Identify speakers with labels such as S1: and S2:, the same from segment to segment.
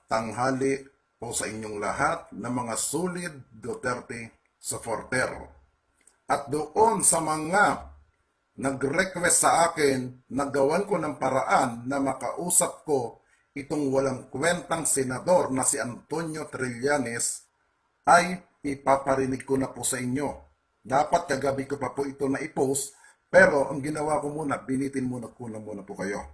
S1: tanghali po sa inyong lahat na mga solid Duterte supporter. At doon sa mga nag-request sa akin na gawan ko ng paraan na makausap ko itong walang kwentang senador na si Antonio Trillanes, ay ipaparinig ko na po sa inyo. Dapat kagabi ko pa po ito na i-post, pero ang ginawa ko muna, binitin muna po kayo.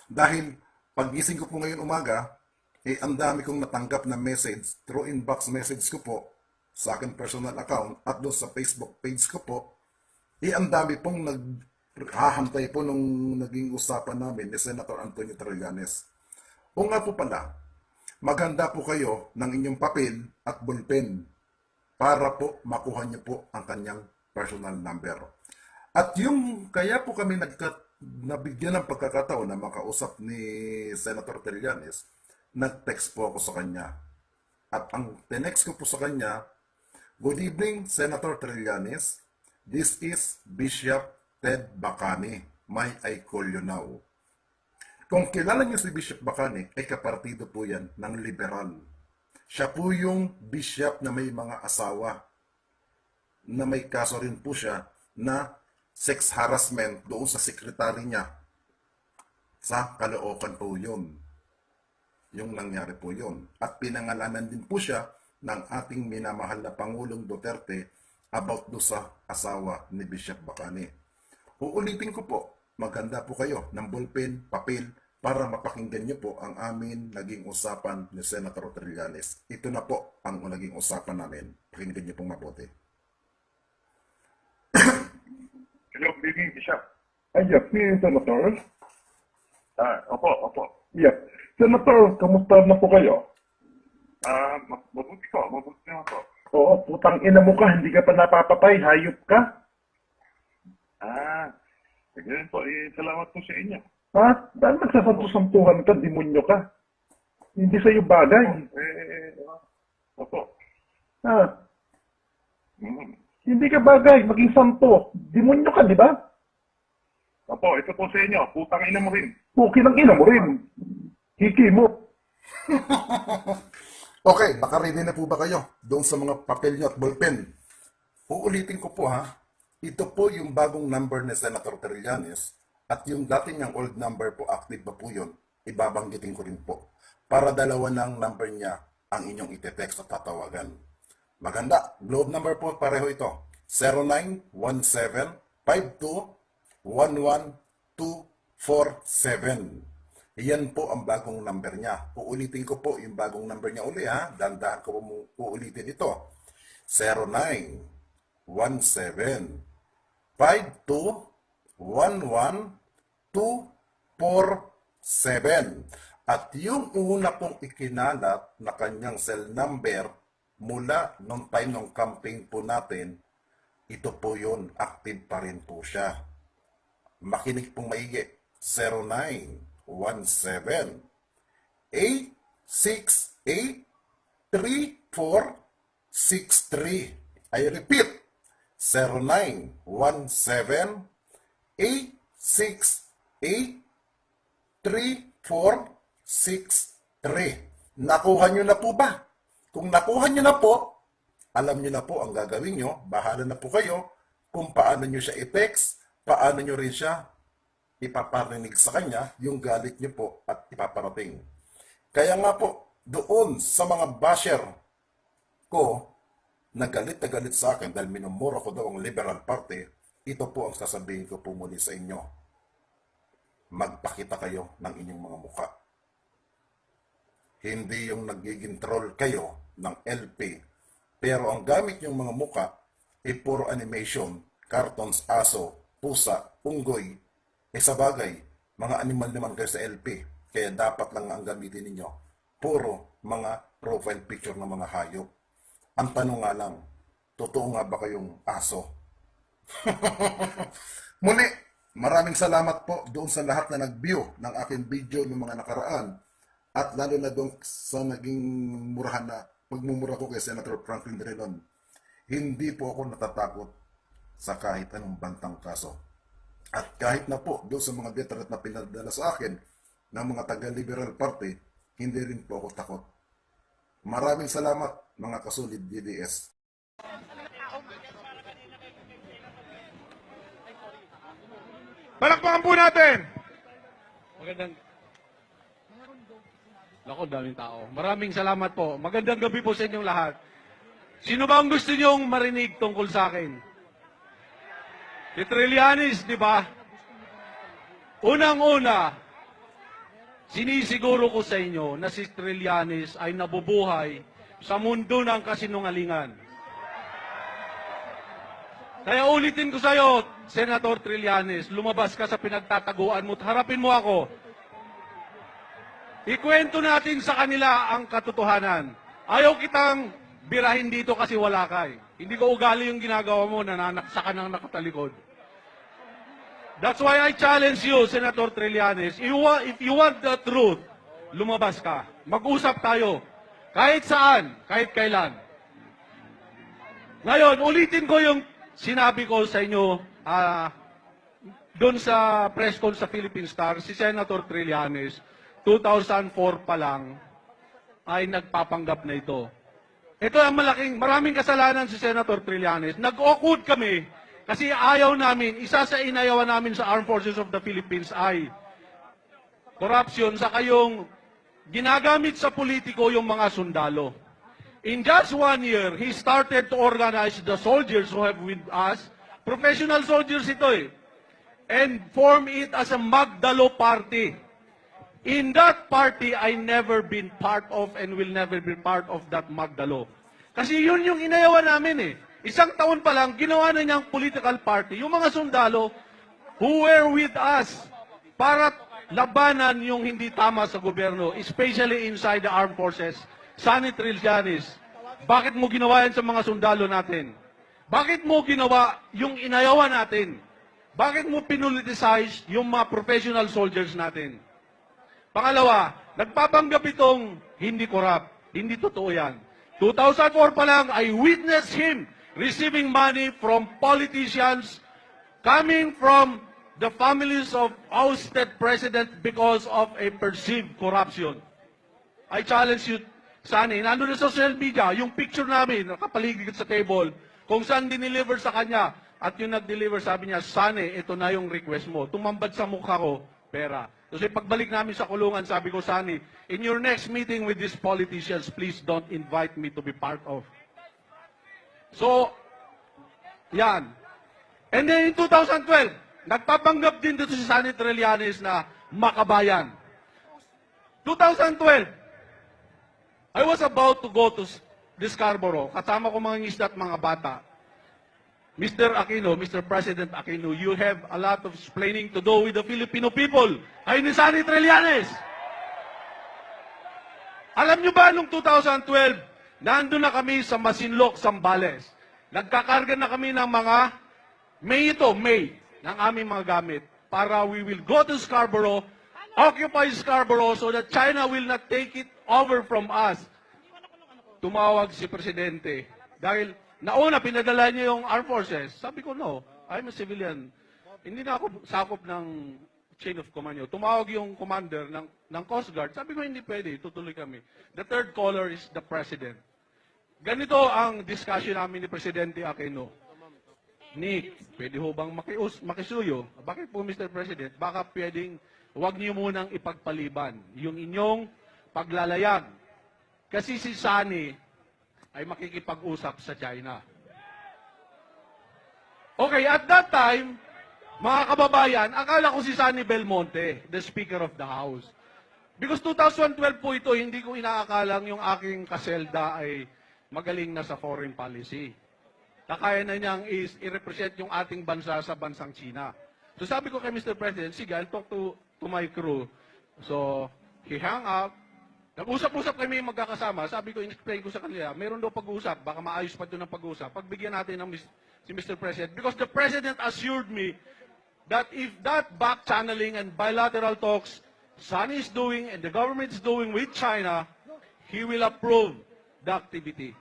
S1: Dahil pagising ko po ngayon umaga, ang dami kong natanggap na message through inbox message ko po sa akin personal account at doon sa Facebook page ko po, ang dami pong naghahantay po nung naging usapan namin ni Senator Antonio Trillanes. O nga po pala, maganda po kayo ng inyong papel at ballpen para po makuha niyo po ang kanyang personal number. At yung kaya po kami nabigyan ng pagkakataon na makausap ni Senator Trillanes, nag-text po ako sa kanya. At ang tinext ko po sa kanya, "Good evening, Senator Trillanes. This is Bishop Ted Bacani. May I call you now?" Kung kilala niyo si Bishop Bacani, ay kapartido po yan ng liberal. Siya po yung bishop na may mga asawa, na may kaso rin po siya na sex harassment doon sa sekretary niya. Sa Caloocan po yun. Yung nangyari po yun. At pinangalanan din po siya ng ating minamahal na Pangulong Duterte about do sa asawa ni Bishop Bacani. Uulitin ko po, maganda po kayo ng ballpen, papel, para mapakinggan niyo po ang amin naging usapan ni Senator Trillanes. Ito na po ang naging usapan namin. Pakinggan niyo pong mabuti.
S2: Hello, good evening, Bishop.
S3: Yes, si Senator.
S2: Opo.
S3: Yes. Senator, kamusta na po kayo?
S2: Mabuti naman po.
S3: Oo, putang ina mo ka, hindi ka pa napapatay, hayop ka.
S2: Ganyan po, salamat po sa inyo.
S3: Ha? Dahil magsasanto-santuhan ka, demonyo ka. Hindi sa'yo bagay.
S2: Opo.
S3: Ha?
S2: Mm.
S3: Hindi ka bagay, maging santo. Demonyo ka, di ba?
S2: Opo, ito po sa inyo. Putang ina mo rin.
S3: Puki ng ina mo rin. Hiki mo.
S1: Okay, baka ready na po ba kayo doon sa mga papel niyo at ballpen? Uulitin ko po ha. Ito po yung bagong number ni Senator Trillanes at yung dati niyang old number po, active pa po yun. Ibabanggitin ko rin po. Para dalawa ng number niya ang inyong itetext at tatawagan. Maganda. Globe number po pareho ito. 0917-52-11247. Iyan po ang bagong number niya. Uulitin ko po yung bagong number niya uli ha. Dandahan ko po uulitin ito. 0917-52-11247. At yung una pong ikinalat na kanyang cell number mula nung time ng campaign po natin, ito po yun, active pa rin po siya. Makinig pong maigi. 0917-868-3463. I repeat, 0917-868-3463. Nakuha nyo na po ba? Kung nakuha nyo na po, alam nyo na po ang gagawin nyo, bahala na po kayo kung paano nyo siya i-text, paano nyo rin siya ipaparinig sa kanya yung galit nyo po at ipaparating. Kaya nga po, doon sa mga basher ko na galit sa akin dahil minumura ko daw ang Liberal Party, ito po ang sasabihin ko po muli sa inyo. Magpakita kayo ng inyong mga muka. Hindi yung nagiging troll kayo ng LP, pero ang gamit yung mga muka ay puro animation, cartoons, aso, pusa, unggoy. Sa bagay, mga animal naman kayo sa LP, kaya dapat lang ang gamitin ninyo. Puro mga profile picture ng mga hayop. Ang tanong nga lang, totoo nga ba kayong aso? Muli, maraming salamat po doon sa lahat na nag-view ng aking video ng mga nakaraan. At lalo na doon sa naging murahan na pagmumura ko kay Senator Franklin Drilon. Hindi po ako natatakot sa kahit anong bantang kaso. At kahit na po doon sa mga deterrent na pinadala sa akin ng mga taga-Liberal Party, hindi rin po ako takot Maraming salamat mga kasulid DDS.
S2: Palakpakan po natin!
S4: Magandang... Nako, daming tao. Maraming salamat po. Magandang gabi po sa inyong lahat. Sino ba ang gusto niyong marinig tungkol sa akin? Si Trillanes, di ba? Unang-una, sinisiguro ko sa inyo na si Trillanes ay nabubuhay sa mundo ng kasinungalingan. Kaya ulitin ko sa iyo, Senator Trillanes, lumabas ka sa pinagtataguan mo at harapin mo ako. Ikwento natin sa kanila ang katotohanan. Ayaw kitang birahin dito kasi wala ka eh. Hindi ko ugali yung ginagawa mo, nananaksa ka ng nakatalikod. That's why I challenge you, Senator Trillanes. If you want the truth, lumabas ka. Mag-usap tayo. Kahit saan, kahit kailan. Ngayon, ulitin ko yung sinabi ko sa inyo doon sa press con sa Philippine Star, si Senator Trillanes, 2004 pa lang ay nagpapanggap na ito. Ito ang maraming kasalanan si Senator Trillanes. Nag-awkward kami kasi ayaw namin, isa sa inayawan namin sa Armed Forces of the Philippines ay corruption sa kayong ginagamit sa politiko yung mga sundalo. In just 1 year, he started to organize the soldiers who have with us, professional soldiers ito eh, and form it as a Magdalo party. In that party, I never been part of and will never be part of that Magdalo. Kasi yun yung inayawan namin eh. Isang taon pa lang, ginawa na niyang political party. Yung mga sundalo who were with us para labanan yung hindi tama sa gobyerno, especially inside the armed forces. Sonny Trillanes, bakit mo ginawa yan sa mga sundalo natin? Bakit mo ginawa yung inayawan natin? Bakit mo pinuliticize yung mga professional soldiers natin? Pangalawa, nagpapanggap itong hindi corrupt. Hindi totoo yan. 2004 pa lang, I witnessed him receiving money from politicians coming from the families of ousted president because of a perceived corruption. I challenge you, Sonny, nandun na sa social media, yung picture namin, nakapaligid sa table, kung saan dineliver sa kanya, at yung nag-deliver, sabi niya, Sonny, ito na yung request mo. Tumambad sa mukha ko, pera. Kasi pagbalik namin sa kulungan, sabi ko, Sonny, in your next meeting with these politicians, please don't invite me to be part of. So, yan. And then in 2012, nagpapanggap din dito si Sonny Trillanes na makabayan. 2012, I was about to go to Scarborough. Kasama ko mga ngisda at mga bata. Mr. Aquino, Mr. President Aquino, you have a lot of explaining to do with the Filipino people. Kayo ni Sonny Trillanes. Alam nyo ba, nung 2012, nandun na kami sa Masinloc, Zambales. Nagkakarga na kami ng mga May, ng aming mga gamit. Para we will go to Scarborough, occupy Scarborough so that China will not take it over from us. Tumawag si Presidente. Dahil nauna, pinadala niya yung armed forces. Sabi ko, no, I'm a civilian. Hindi na ako sakop ng chain of command nyo. Tumawag yung commander ng Coast Guard. Sabi ko, hindi pwede. Tutuloy kami. The third caller is the President. Ganito ang discussion namin ni Presidente Aquino. Nick, pwede ho bang makisuyo? Bakit po, Mr. President? Baka pwedeng, huwag niyo munang ipagpaliban yung inyong paglalayag. Kasi si Sonny ay makikipag-usap sa China. Okay, at that time, mga kababayan, akala ko si Sonny Belmonte, the Speaker of the House. Because 2012 po ito, hindi ko inaakalang yung aking kaselda ay magaling na sa foreign policy. Nakaya na niyang i-represent yung ating bansa sa bansang China. So sabi ko kay Mr. President, sige, I'll talk to my crew. So, he hung up. Nag-usap-usap kami magkakasama. Sabi ko, in-explain ko sa kanila, meron daw pag-uusap, baka maayos pa doon ang pag-uusap. Pagbigyan natin ng si Mr. President. Because the President assured me that if that back-channeling and bilateral talks Sonny is doing and the government is doing with China, he will approve the activity.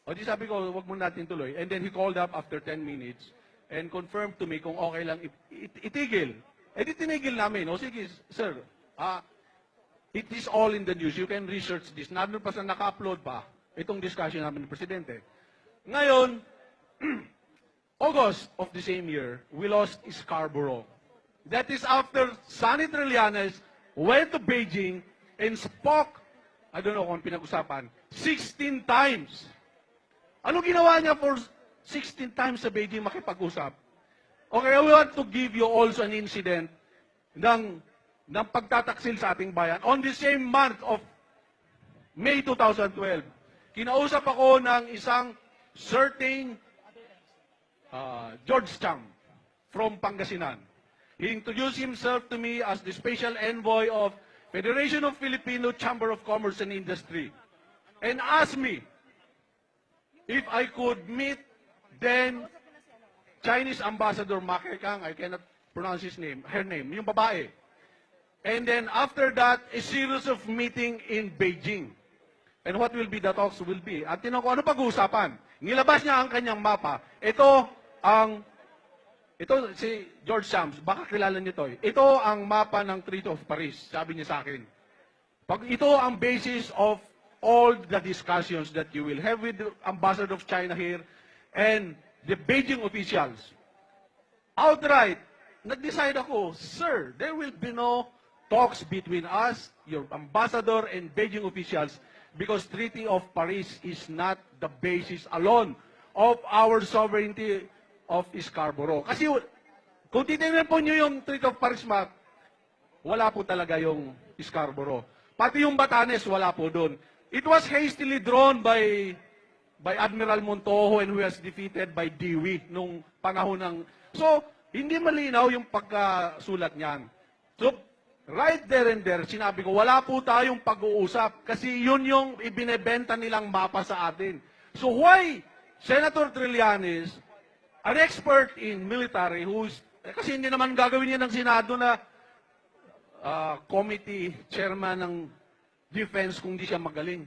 S4: O di sabi ko, wag mo natin tuloy. And then he called up after 10 minutes and confirmed to me kung okay lang itigil. Eh di tinigil namin. O sige, sir, It is all in the news. You can research this. Nandun pa sa naka-upload pa itong discussion namin ng Presidente. Ngayon, August of the same year, we lost Scarborough. That is after Sonny Trillanes went to Beijing and spoke, I don't know kung pinag-usapan, 16 times. Ano ginawa niya for 16 times sa Beijing makipag-usap? Okay, I want to give you also an incident ng pagtataksil sa ating bayan. On the same month of May 2012, kinausap ako ng isang certain George Chang from Pangasinan. He introduced himself to me as the special envoy of Federation of Filipino Chamber of Commerce and Industry and asked me if I could meet then Chinese Ambassador Ma Kekang, I cannot pronounce her name, yung babae. And then after that, a series of meeting in Beijing. And what will be the talks will be. At tinanong ko, ano pag-uusapan? Nilabas niya ang kanyang mapa. Ito si George Shams, baka kilala niyo to. Ito ang mapa ng Treaty of Paris, sabi niya sa akin. Ito ang basis of all the discussions that you will have with the Ambassador of China here and the Beijing officials. Outright, nag-decide ako, sir, there will be no talks between us, your ambassador, and Beijing officials because Treaty of Paris is not the basis alone of our sovereignty of Scarborough. Kasi kung titignan po nyo yung Treaty of Paris map, wala po talaga yung Scarborough. Pati yung Batanes, wala po doon. It was hastily drawn by Admiral Montojo and who was defeated by Dewey nung panahon ng... So, hindi malinaw yung pagkasulat niyan. So, right there and there, sinabi ko, wala po tayong pag-uusap kasi yun yung ibinebenta nilang mapa sa atin. So why Senator Trillanes, an expert in military, kasi hindi naman gagawin niya ng Senado na committee chairman ng defense kung di siya magaling.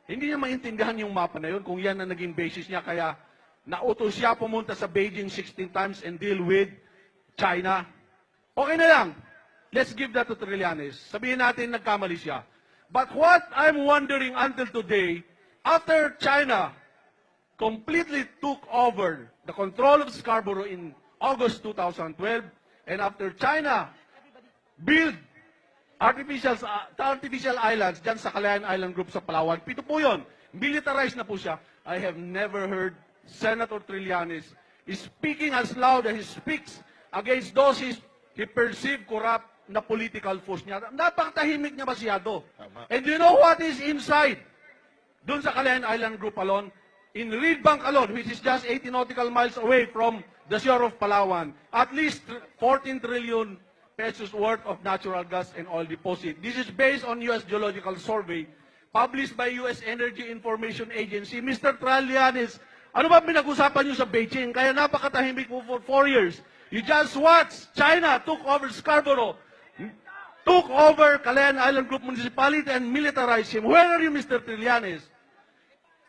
S4: Hindi niya maintindihan yung mapa na yun kung yan ang naging basis niya. Kaya nautos siya pumunta sa Beijing 16 times and deal with China. Okay na lang. Let's give that to Trillanes. Sabihin natin nagkamali siya. But what I'm wondering until today, after China completely took over the control of Scarborough in August 2012, and after China built artificial islands dyan sa Calayan Island Group sa Palawan, pito po yun, militarized na po siya, I have never heard Senator Trillanes speaking as loud as he speaks against those he perceived corrupt na political force niya. Napakatahimik niya masyado. And you know what is inside? Doon sa Calayan Island Group alone, in Reed Bank alone, which is just 80 nautical miles away from the shore of Palawan, at least 14 trillion pesos worth of natural gas and oil deposit. This is based on U.S. Geological Survey, published by U.S. Energy Information Agency. Mr. Trillanes, ano ba pinag-usapan niyo sa Beijing? Kaya napakatahimik po for 4 years. You just watch, China took over Scarborough, took over Calayan Island Group Municipality and militarized him. Where are you, Mr. Trillanes?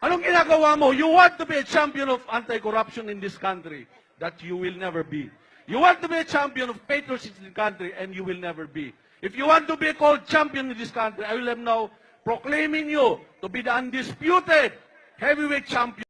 S4: Anong ginagawa mo? You want to be a champion of anti-corruption in this country. That you will never be. You want to be a champion of patriotism in the country, and you will never be. If you want to be called champion in this country, I will have now proclaiming you to be the undisputed heavyweight champion.